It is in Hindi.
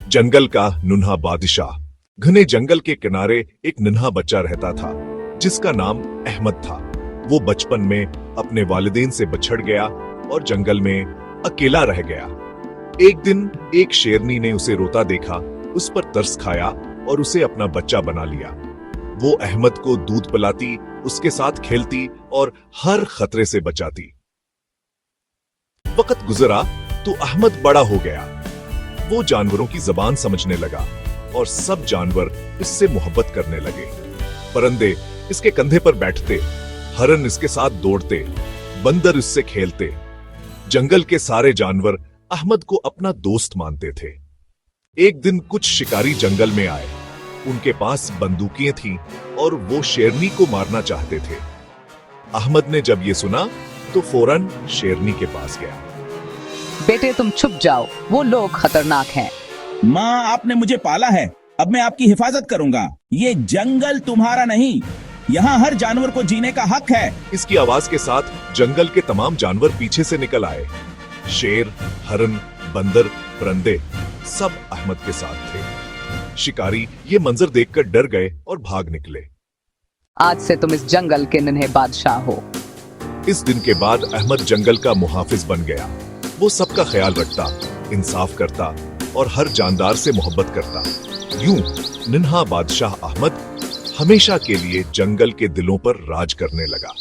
जंगल का नन्हा बादशाह। घने जंगल के किनारे एक नन्हा बच्चा रहता था जिसका नाम अहमद था। वो बचपन में अपने वालिदैन से बछड़ गया और जंगल में अकेला रह गया। एक दिन एक शेरनी ने उसे रोता देखा, उस पर तरस खाया और उसे अपना बच्चा बना लिया। वो अहमद को दूध पिलाती, उसके साथ खेलती और हर खतरे से बचाती। वक्त गुजरा तो अहमद बड़ा हो गया। वो जानवरों की जबान समझने लगा और सब जानवर इससे मोहब्बत करने लगे। परिंदे इसके कंधे पर बैठते, हरन इसके साथ दौड़ते, बंदर इससे खेलते। जंगल के सारे जानवर अहमद को अपना दोस्त मानते थे। एक दिन कुछ शिकारी जंगल में आए। उनके पास बंदूकें थीं और वो शेरनी को मारना चाहते थे। अहमद ने जब ये सुना तो फौरन शेरनी के पास गया। बेटे तुम छुप जाओ, वो लोग खतरनाक हैं। माँ, आपने मुझे पाला है, अब मैं आपकी हिफाजत करूंगा। ये जंगल तुम्हारा नहीं, यहाँ हर जानवर को जीने का हक है। इसकी आवाज के साथ जंगल के तमाम जानवर पीछे से निकल आए। शेर, हरन, बंदर, परिंदे सब अहमद के साथ थे। शिकारी ये मंजर देखकर डर गए और भाग निकले। आज से तुम इस जंगल के नन्हे बादशाह हो। इस दिन के बाद अहमद जंगल का मुहाफिज बन गया। वो सबका ख्याल रखता, इंसाफ करता और हर जानदार से मोहब्बत करता। यूं नन्हा बादशाह अहमद हमेशा के लिए जंगल के दिलों पर राज करने लगा।